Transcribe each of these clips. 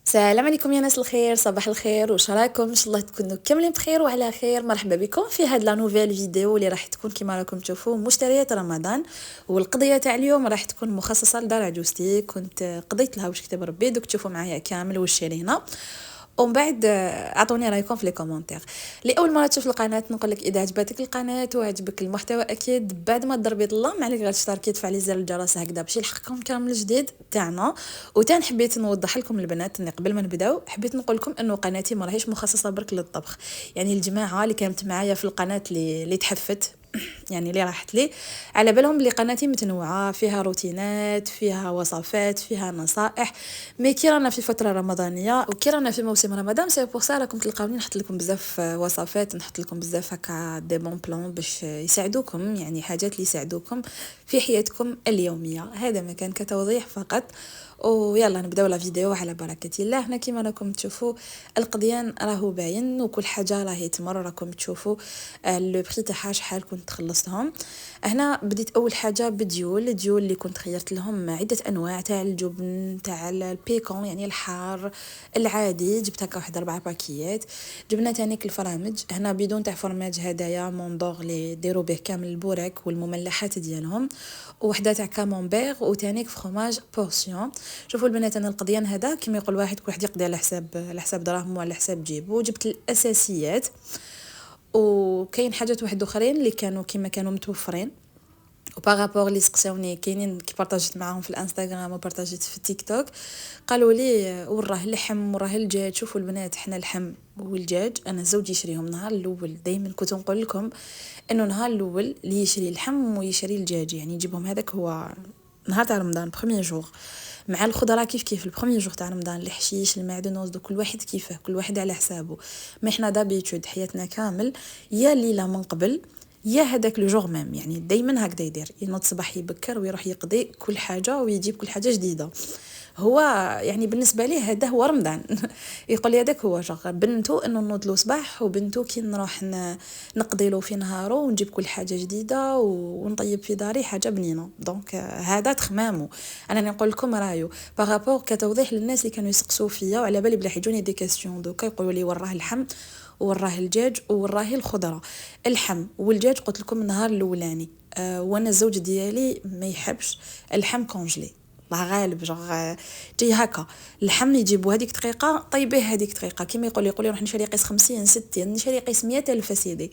السلام عليكم يا ناس الخير، صباح الخير، واش راكم؟ ان شاء الله تكونوا كاملين بخير وعلى خير. مرحبا بكم في هاد لا نوفيل فيديو اللي راح تكون كما راكم تشوفوا مشتريات رمضان. والقضيه تاع اليوم راح تكون مخصصه لدار عجوزتي، كنت قضيت لها واش كتب ربي، دوك تشوفوا معايا كامل واش شرينا. ومن بعد اعطوني رايكم في لي كومونتير. لاول مره تشوف القناه نقول لك اذا عجبتك القناه وعجبك المحتوى اكيد بعد ما تضربي الله ما عليك غير تشتركي تفعلي زر الجرس هكذا باش يلحقكم كامل الجديد تاعنا. وتان حبيت نوضح لكم البنات اني قبل ما نبداو حبيت نقول لكم انه قناتي ما راهيش مخصصه برك للطبخ. يعني الجماعه اللي كانت معايا في القناه اللي تحفت يعني اللي راحت لي على بالهم اللي قناتي متنوعه فيها روتينات فيها وصفات فيها نصائح. مي كي رانا في فتره رمضانيه وكي رانا في موسم رمضان سي بور سا راكم تلقاوني نحط لكم بزاف وصفات، نحط لكم بزاف هكا دي بون بلان باش يساعدوكم، يعني حاجات اللي يساعدوكم في حياتكم اليوميه. هذا ما كان كتوضيح فقط. ويلا نبداو لا فيديو على بركه الله. هنا كيما راكم تشوفوا القضيان راهو باين وكل حاجه راهي تمر، راكم تشوفوا لو بري تاعها شحال كنت خلصتهم. هنا بديت اول حاجه الديول اللي كنت خيرت لهم عده انواع تاع الجبن تاع البيكون يعني الحار العادي، جبت هكا واحد 4 باكيات. جبنا تانيك الفرامج، هنا بدون تاع فرماج هدايا موندور اللي ديروا به كامل البوراك والمملحات ديالهم، وحده تاع كامونبير وتانيك فرماج بورسيون. شوفوا البنات انا القضيان هذا كما يقول واحد كل واحد يقضي على حساب دراهمه وعلى حساب جيبه. جبت الاساسيات وكاين حاجات واحد اخرين اللي كانوا متوفرين وبارابور لي سقساوني كاينين كي بارطاجيت معاهم في الانستغرام وبارطاجيت في التيك توك قالوا لي وراه اللحم وراه الدجاج. شوفوا البنات حنا اللحم والدجاج انا زوجي يشريهم نهار الاول، دائما كنت نقول لكم انه نهار الاول اللي يشري اللحم ويشري الدجاج يعني يجيبهم هذاك هو نهار تاع رمضان بروميير جور، مع الخضره كيف البروميير جور تاع رمضان الحشيش المعدنوس دو كل واحد كيفه كل واحد على حسابه. ما احنا دابيتود حياتنا كامل يا ليله من قبل يا هذاك لو جور ميم، يعني دائما هكذا يدير ينوض صباح يبكر ويروح يقضي كل حاجه ويجيب كل حاجه جديده. هو يعني بالنسبه ليه هذا هو رمضان يقول لي هذاك هو شغل بنتو انه نوض له صباح وبنتو كي نروح نقضي له في نهاره ونجيب كل حاجه جديده ونطيب في داري حاجه بنينه. دونك هذا تخمامه. انا نقول لكم رايو بارابور كتوضيح للناس اللي كانوا يسقسوا فيا وعلى بالي بلا يجوني دي كاستيون دوكا يقولوا لي وراه اللحم وراه الدجاج وراه الخضره. اللحم والدجاج قلت لكم النهار الاولاني وانا الزوج ديالي ما يحبش اللحم كونجلي، الله غالب جوغ جاي هكا اللحم يجيبوا هذيك دقيقه طيبيه هذيك دقيقه كيما يقول لي روح نشري قيس 50 60 نشري قيس 100 الف سيدي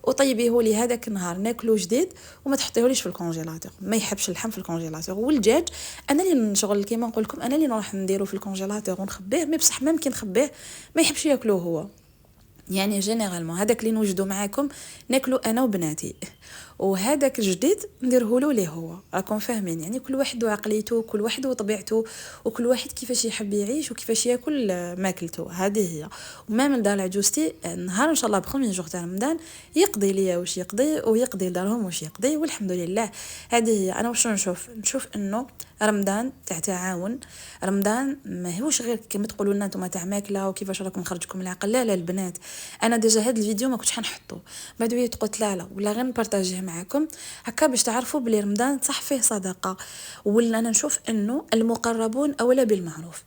وطيبيه لي هذاك النهار ناكلو جديد وما تحطيهوليش في الكونجيلاتور. ما يحبش اللحم في الكونجيلاتور. والدجاج انا اللي نشغل كيما نقول لكم انا اللي نروح نديرو في الكونجيلاتور ونخبيه، مي بصح ممكن نخبيه ما يحبش ياكلوه هو. يعني جينيرالمون هذاك اللي نوجدو معاكم ناكلو انا وبناتي، وهذاك الجديد نديرهولو ليه هو. راكم فاهمين يعني كل واحد وعقليته كل واحد وطبيعته وكل واحد كيفاش يحب يعيش وكيفاش ياكل ماكلته. هذه هي. وما من دار عجوزتي نهار ان شاء الله بخومي جوغ تاع رمضان يقضي ليا واش يقضي ويقضي لدارهم واش يقضي والحمد لله. هذه هي. انا واش نشوف انه رمضان تاع تعاون. رمضان ما هوش غير كما تقولوا لنا نتوما تاع ماكله وكيفاش راكم خرجكم العقل. لا البنات انا ديجا هذا الفيديو ما كنتش حنحطه بعد ويا تقولت لا ولا غير نبارطاجيه معاكم هكا باش تعرفوا بلي رمضان صح فيه صدقه. ولا انا نشوف انه المقربون اولى بالمعروف.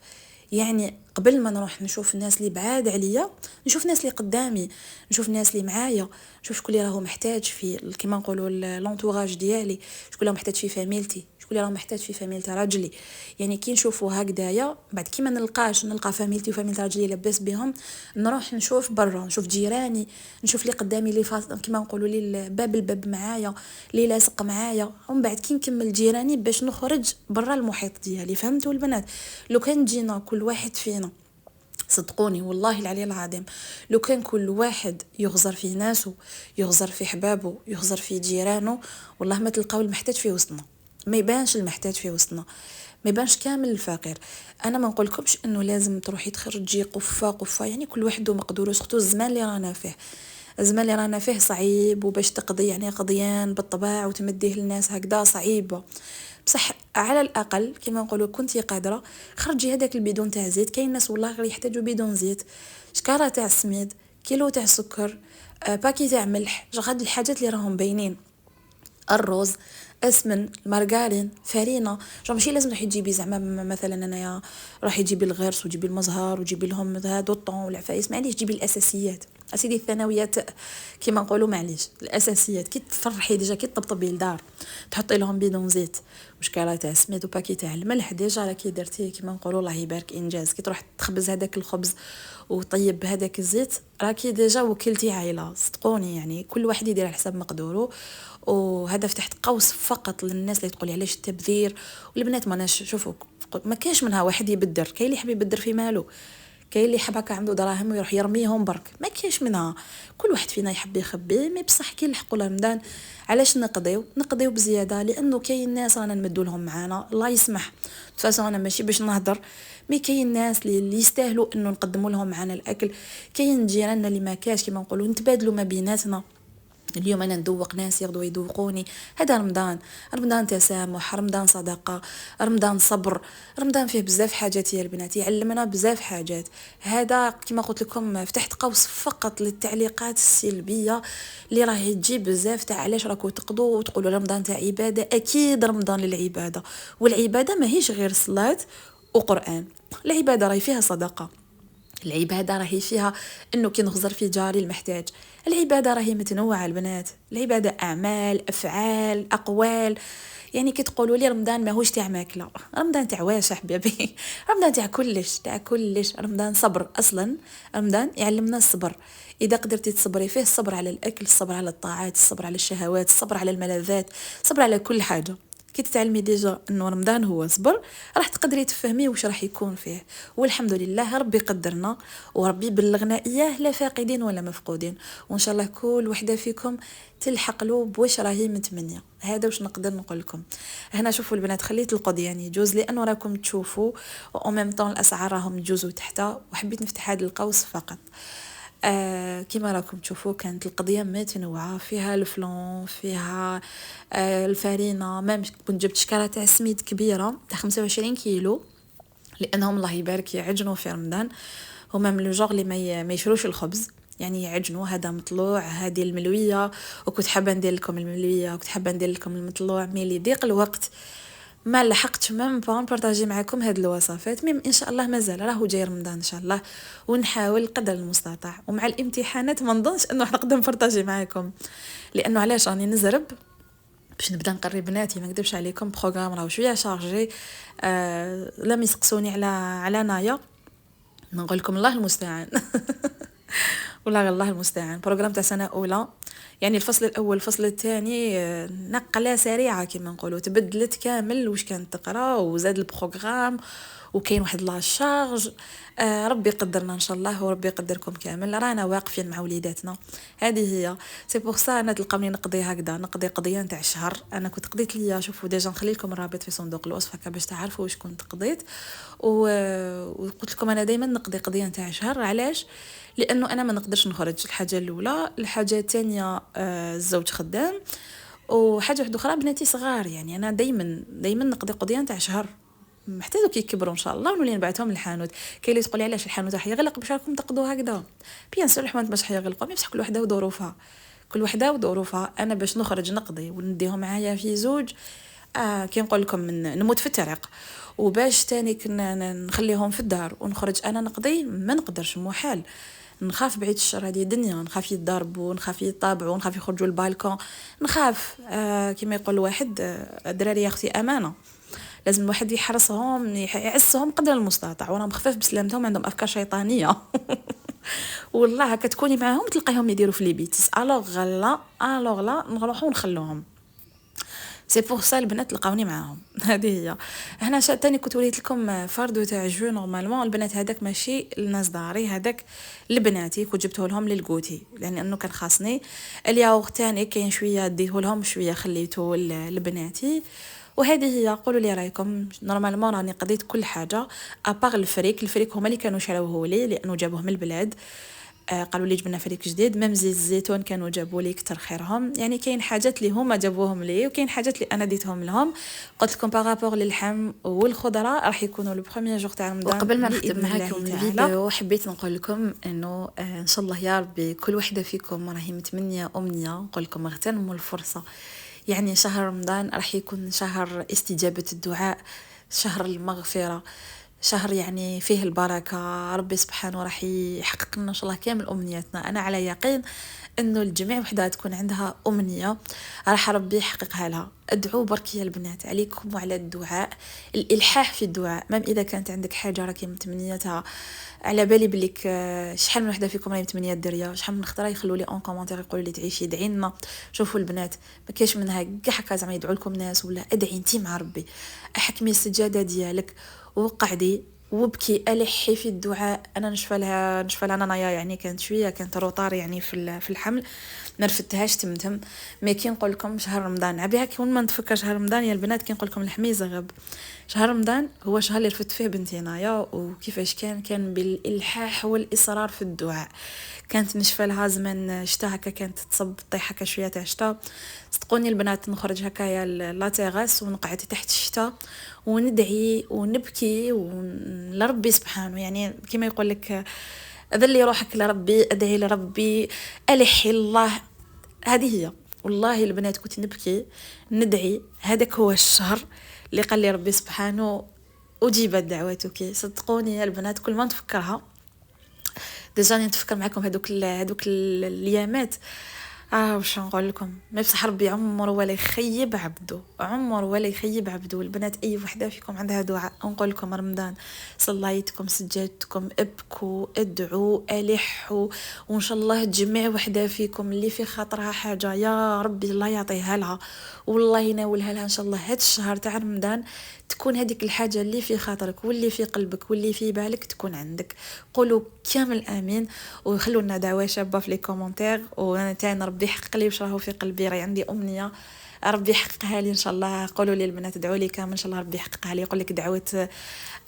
يعني قبل ما نروح نشوف الناس اللي بعاد عليا نشوف الناس اللي قدامي، نشوف الناس اللي معايا، نشوف شكون اللي راهو محتاج في كيما نقولوا لونطوراج ديالي، شكون اللي محتاج في فاميلتي، شكون اللي راه محتاج في فاميلة راجلي. يعني كي نشوفوا هكذايا بعد كي ما نلقى فاميلتي وفاميلة راجلي لاباس بهم نروح نشوف برا، نشوف جيراني، نشوف اللي قدامي اللي كيما نقولوا لي الباب معايا اللي لاصق معايا. ومن بعد كي نكمل جيراني باش نخرج برا المحيط ديالي. فهمتوا البنات؟ لو كان جينا كل واحد فينا صدقوني والله العلي العظيم لو كان كل واحد يغزر في ناسه يغزر في حبابه يغزر في جيرانه والله ما تلقاو المحتاج في وسطنا. ما يبانش المحتاج في وسطنا، ما يبانش كامل الفقير. انا ما نقولكمش انه لازم تروحي تخرجي قفه يعني كل واحد ومقدوره. سختو الزمان اللي رانا فيه الزمان اللي رانا فيه صعيب وباش تقضي يعني قضيان بالطباع وتمديه للناس هكذا صعيبه. بصح على الاقل كما نقولوا كنتي قادره خرجي هذاك البيدون تاع زيت. كاين ناس والله غير يحتاجوا بيدون زيت، شكاره تاع السميد، كيلو تاع سكر، باكي تاع ملح، هاد الحاجات اللي راهم باينين. الروز اسمن، المارغرين، فرينه. جو ماشي لازم تروحي تجيبي زعما مثلا انايا روحي تجيبي الغرس وتجيبي المزهر وتجيبي لهم هادو الطون والعفايس، معليش جيبي الاساسيات اسيدي الثانويات كيما نقولوا، معليش الاساسيات كي تفرحي ديجا كي تطبطبي الدار تحطي لهم بيدون زيت وشكاله تاع سميد وباكي تاع الملح ديجا راكي درتيه كيما نقولوا الله يبارك انجاز. كي تروح تخبز هذاك الخبز وطيب هذاك الزيت راكي ديجا وكلتي عائله، صدقوني يعني كل واحد يدير على حسب مقدوره. وهذا فتحت قوس فقط للناس اللي تقولي علاش التبذير. والبنات ما شوفوا ما كاش منها واحد يبدر، كاين اللي يحب يبدر في ماله، كاين اللي يحب هكا عنده دراهم ويروح يرميهم برك، ما كاش منها. كل واحد فينا يحب يخبي، مي بصح كي نلحقوا رمضان علاش نقضيو بزياده؟ لانه كاين ناس رانا نمدوا لهم معانا الله يسمح. تفاسون انا ماشي باش نهضر، مي كاين ناس اللي يستاهلوا انه نقدموا لهم معانا الاكل. كاين جيراننا اللي ما كاش كيما نقولوا نتبادلوا ما بيناتنا. اليوم انا ندوق ناس يغدوا يدوقوني. هذا رمضان، رمضان تسامح، رمضان صدقه، رمضان صبر، رمضان فيه بزاف حاجات يا البنات، يعلمنا بزاف حاجات. هذا كما قلت لكم فتحت قوس فقط للتعليقات السلبيه اللي راهي تجي بزاف تاع علاش راكو تقضوا وتقولوا رمضان تاع عباده. اكيد رمضان للعباده، والعباده ماهيش غير صلاه وقران، العباده راهي فيها صدقه، العبادة راهي فيها انه كي نخزر في جاري المحتاج. العبادة راهي متنوعة البنات، العبادة اعمال افعال اقوال. يعني كي تقولوا لي رمضان ماهوش تاع ماكله، رمضان تاع واش حبيبي رمضان تاع كلش تاع كلش. رمضان صبر، اصلا رمضان يعلمنا الصبر. اذا قدرتي تصبري فيه، الصبر على الاكل، الصبر على الطاعات، الصبر على الشهوات، الصبر على الملذات، الصبر على كل حاجه. كي تتعلمي ديجا انه رمضان هو صبر، راح تقدري تفهمي واش راح يكون فيه. والحمد لله ربي قدرنا وربي بلغنا اياه، لا فاقدين ولا مفقودين. وان شاء الله كل وحده فيكم تلحق له بواش راهي متمنيه. هذا واش نقدر نقول لكم. هنا شوفوا البنات خليت القض يعني يجوز لانه راكم تشوفوا او ميم طون الاسعار راهم يجوزوا تحت، وحبيت نفتح هذا القوس فقط. كما راكم تشوفوا كانت القضية متنوعة، فيها الفلون، فيها الفارينة، ما كنت جبت شكالة تاع سميد كبيرة تاع 25 كيلو، لأنهم الله يبارك يعجنوا في رمضان. هما من الجوغ اللي ما يشروش الخبز، يعني يعجنوا. هذا مطلوع، هذه الملوية، وكنت حابة ندير لكم الملوية وكنت حابة ندير لكم المطلوع، مي اللي ضيق الوقت ما لحقتش ميم با نبارطاجي معكم هاد الوصفات. ميم ان شاء الله مازال راهو جاي رمضان ان شاء الله، ونحاول قدر المستطاع. ومع الامتحانات ما نظنش انه نقدر نبارطاجي معكم، لانه علاش راني نزرب باش نبدا نقري بناتي. ما نكذبش عليكم بروغرام راهو شويه شارجي. لم يسقسوني على نايا، نقول لكم الله المستعان والله الله المستعان. بروغرام تاع سنه اولى، يعني الفصل الاول الفصل الثاني نقله سريعه كما نقولوا، تبدلت كامل واش كانت تقرا، وزاد البروغرام وكاين واحد لا شارج. ربي يقدرنا ان شاء الله وربي يقدركم كامل. رانا واقفين مع وليداتنا، هذه هي. سي بور سا انا تلقاوني نقضي هكذا، نقضي قضيه نتاع شهر. انا كنت قضيت ليا، شوفوا ديجا نخلي لكم الرابط في صندوق الوصف هكا باش تعرفوا واش كنت قضيت. وقلت لكم انا دائما نقضي قضيه نتاع شهر. علاش؟ لانه انا ما نقدرش نخرج، الحاجه الاولى. الحاجه الثانيه الزوج خدام، وحاجه واحده اخرى بناتي صغار. يعني انا دائما نقضي قضيه نتاع شهر، حتى دوك يكبروا ان شاء الله ونولي نبعثهم للحانوت. كاين اللي تقولي علاش الحانوت راح يغلق باش راكم تقضوا هكذا؟ بيان سور الحوانت باش يغلقوا، بصح كل وحده وظروفها، كل وحده وظروفها. انا باش نخرج نقضي ونديهم معايا في زوج، كي نقول لكم نموت في الطريق. وباش تاني كنا نخليهم في الدار ونخرج انا نقضي، ما نقدرش، محال. نخاف بعيد الشر، هذه دنيا، نخاف يضربوا، نخاف يطابعوا، نخاف يخرجوا البالكون، نخاف. كما يقول واحد الدراري يا اختي امانه، لازم الواحد يحرصهم يعسهم قدر المستطاع، وراهم خفاف بسلامتهم، عندهم افكار شيطانيه والله كتكوني معاهم تلقاهم يديروا في لي بيتس. الوغ لا نروحوا ونخلوهم. سي بور سا البنات تلقاوني معاهم هذه هي. هنا تاني كنت وليت لكم فردو تاع جو. نورمالمون البنات هذاك ماشي الناس داري، هذاك لبناتي كنت جبته لهم للقوتي، لانه كان خاصني. الياغ تاني كاين شويه ديه لهم، شويه خليته لبناتي. وهذه هي. قولوا لي رايكم. نورمالمون راني قضيت كل حاجه ابار الفريك هما اللي كانوا شراوه لي لانه جابوه من البلاد. قالوا لي جبنا فريك جديد، ميم زيت الزيتون كانوا جابوا لي كتر خيرهم. يعني كاين حاجات اللي هما جابوهم لي وكاين حاجات اللي انا ديتهم لهم. قلت لكم بارابور للحم والخضره راح يكونوا لو بروميير جور تاع رمضان. وقبل ما نختم معكم الفيديو حبيت نقول لكم انه ان شاء الله يا ربي كل وحده فيكم راهي متمنيه امنيه، نقول لكم اغتنموا الفرصه يعني شهر رمضان راح يكون شهر استجابة الدعاء، شهر المغفرة، شهر يعني فيه البركة. ربي سبحانه راح يحقق لنا ان شاء الله كامل امنياتنا. انا على يقين انه الجميع وحده تكون عندها امنيه راح ربي يحققها لها. ادعوا برك يا البنات عليكم وعلى الدعاء، الالحاح في الدعاء. مام اذا كانت عندك حاجه راكي متمنيتها، على بالي بليك شحال من وحده فيكم راهي متمنيه ديريها، شحال من خطره يخلوا لي اون كومونتير يقولوا لي تعيشي ادعي لنا. شوفوا البنات ما كاينش منها كاع هكا زعما يدعوا لكم ناس، ولا ادعي انت مع ربي، احكمي السجاده ديالك وقعدي وبكي الحي في الدعاء. انا نشفى لها نايا، يعني كانت شويه كانت روطار يعني في الحمل، ما رفدتهاش تمتم. مي كي نقول لكم شهر رمضان عبيها كون ما نتفكر شهر رمضان يا البنات، كي نقول لكم الحميزه غب. شهر رمضان هو شهر اللي رفدت فيه بنتي نايا، وكيفاش كان بالالحاح والاصرار في الدعاء. كانت نشفى لها زمان شتا هكا، كانت تصب طيح هكا شويه تاع شتا. صدقوني البنات نخرج هكايا لا تيغاس ونقعد تحت الشتا وندعي ونبكي لربي سبحانه، يعني كما يقول لك اذلي روحك لربي، ادعي لربي، الحي الله. هذه هي. والله البنات كنت نبكي ندعي، هذاك هو الشهر اللي قال لي ربي سبحانه اجيبت دعوتك. صدقوني يا البنات كل ما نتفكرها ديجا نتفكر معكم هذوك الايامات. واش نقول لكم، ما بصح ربي عمر ولا يخيب عبده، عمر ولا يخيب عبده. البنات اي وحده فيكم عندها دعاء نقول لكم رمضان صليتكم سجدتكم ابكوا ادعوا الحوا، وان شاء الله تجمع وحده فيكم اللي في خاطرها حاجه يا ربي الله يعطيها لها والله يناولها لها ان شاء الله. هاد الشهر تاع رمضان تكون هذيك الحاجه اللي في خاطرك واللي في قلبك واللي في بالك تكون عندك. قولوا كامل امين، وخلوا لنا دعوه شابه في لي كومونتير. وانا تاعنا ربي يحقق لي واش راهو في قلبي، راهي عندي امنيه ربي يحققها لي ان شاء الله. قولوا لي البنات ادعوا لي كامل ان شاء الله ربي يحققها لي. يقول لك دعوه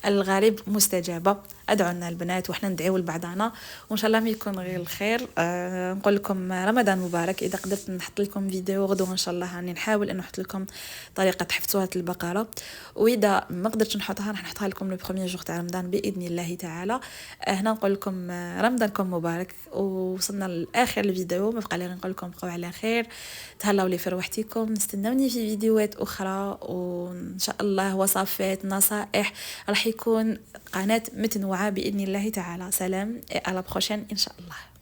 الغريب مستجابه، ادعوا لنا البنات وحنا ندعيو لبعضنا وان شاء الله ما يكون غير الخير. نقول لكم رمضان مبارك. اذا قدرت نحط لكم فيديو غدوه ان شاء الله راني نحاول ان نحط لكم طريقه حفظ سوره البقره، واذا ما قدرتش نحطها راح نحطها لكم لو بروميير جور تاع رمضان باذن الله تعالى. هنا نقول لكم رمضانكم مبارك. وصلنا لاخر الفيديو، ما بقى لي نقول لكم بقوا على خير، تهلاو لي في روحتكم، نستنوني في فيديوهات اخرى وان شاء الله وصفات نصائح. راح يكون قناه متنوعه باذن الله تعالى. سلام، على بروشين ان شاء الله.